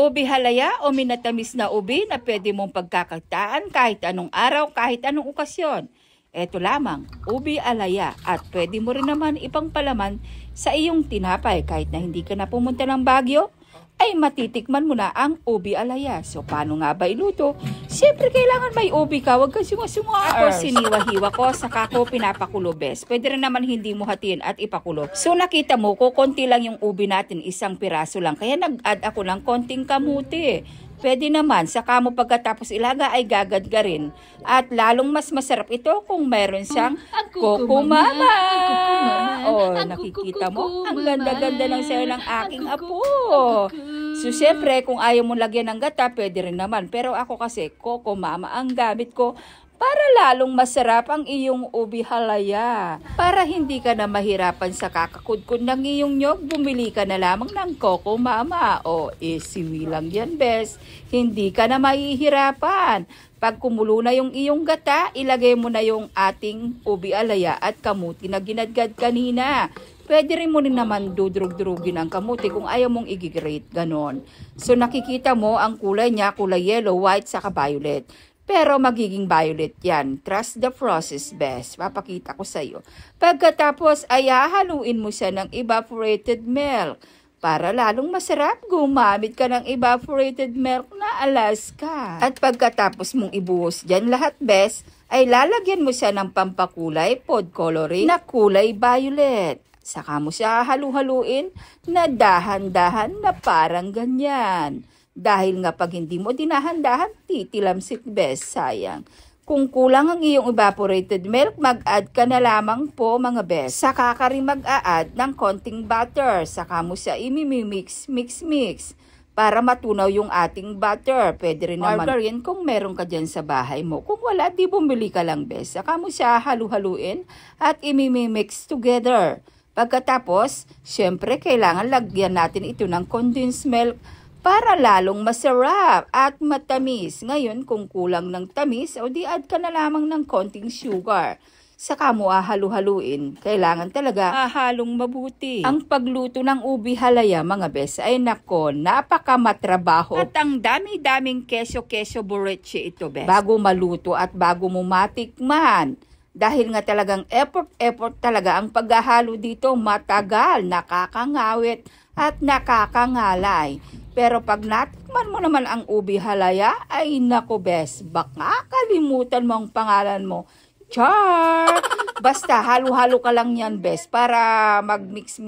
Ubi halaya o minatamis na ubi na pwede mong pagkakakitaan kahit anong araw, kahit anong okasyon. Ito lamang, ubi alaya at pwede mo rin naman ipangpalaman sa iyong tinapay kahit na hindi ka na pumunta ng Baguio, ay matitikman mo na ang ubi alaya. So paano nga ba iluto? Siyempre kailangan may ubi ka, huwag kang sunga-sunga. Ako siniwa-hiwa ko, saka ko pinapakulo bes. Pwede rin naman hindi mo hatiin at ipakulo. So nakita mo ko, konti lang yung ubi natin, isang piraso lang. Kaya nag-add ako ng konting kamuti. Pwede naman, saka mo pagkatapos ilaga ay gagadgarin. At lalong mas masarap ito kung meron siyang Coco Mama. Oh, nakikita mo? Ang ganda-ganda ng sayo ng aking apo. So, syempre, kung ayaw mo lagyan ng gata, pwede rin naman. Pero ako kasi, Coco Mama ang gamit ko para lalong masarap ang iyong ubi halaya. Para hindi ka na mahirapan sa kakakudkod ng iyong nyog, bumili ka na lamang ng Coco Mama. O, siwi lang yan, bes. Hindi ka na mahihirapan. Pag kumulo na yung iyong gata, ilagay mo na yung ating ubi alaya at kamuti na ginadgad kanina. Pwede rin mo rin naman dudrug-drugin ang kamuti kung ayaw mong i-grate, ganon. So nakikita mo ang kulay niya, kulay yellow, white, saka violet. Pero magiging violet yan. Trust the process, best. Papakita ko sa iyo. Pagkatapos ay hahaluin mo siya ng evaporated milk. Para lalong masarap, gumamit ka ng evaporated milk na Alaska. At pagkatapos mong ibuhos dyan lahat, best, ay lalagyan mo siya ng pampakulay, food coloring na kulay violet. Saka mo siya halu-haluin na dahan-dahan na parang ganyan. Dahil nga pag hindi mo dinahan-dahan, titilamsik bes, sayang. Kung kulang ang iyong evaporated milk, mag-add ka na lamang po mga bes. Saka ka rin mag-a-add ng konting butter. Saka mo siya imimimix, mix. Para matunaw yung ating butter. Pwede rin naman margarine kung meron ka dyan sa bahay mo. Kung wala, di bumili ka lang bes. Saka mo siya halu-haluin at imimimix together. Pagkatapos, syempre kailangan lagyan natin ito ng condensed milk para lalong masarap at matamis. Ngayon, kung kulang ng tamis, o di add ka na lamang ng konting sugar. Saka mo halu-haluin. Kailangan talaga halong mabuti. Ang pagluto ng ubi halaya, mga bes, ay nako, napakamatrabaho. At ang dami-daming keso boreche ito, bes. Bago maluto at bago mo matikman. Dahil nga talagang effort talaga ang paghahalo dito, matagal, nakakangawit at nakakangalay. Pero pag natikman mo naman ang ubi halaya, ay nako bes, baka kalimutan mo ang pangalan mo. Char! Basta halo-halo ka lang yan bes para mag-mix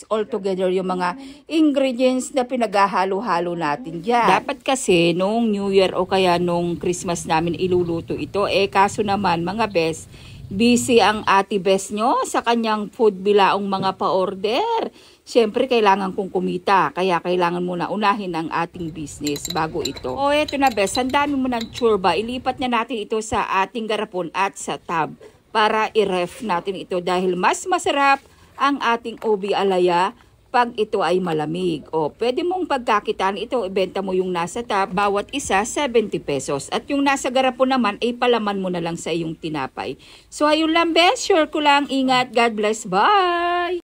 all together yung mga ingredients na pinaghahalo-halo natin dyan. Dapat kasi nung New Year o kaya nung Christmas namin iluluto ito, kaso naman mga bes, busy ang ate bes nyo sa kanyang food bilaong mga pa-order. Siyempre, kailangan kong kumita. Kaya kailangan muna unahin ang ating business bago ito. O, eto na bes. Ang dami mo ng tsurba. Ilipat na natin ito sa ating garapon at sa tab para i-ref natin ito dahil mas masarap ang ating ubi alaya pag ito ay malamig. O, pwede mong pagkakitaan ito, ibenta mo yung nasa tab, bawat isa 70 pesos. At yung nasa garapon naman, ay palaman mo na lang sa iyong tinapay. So, ayun lang bes. Sure ko lang. Ingat. God bless. Bye!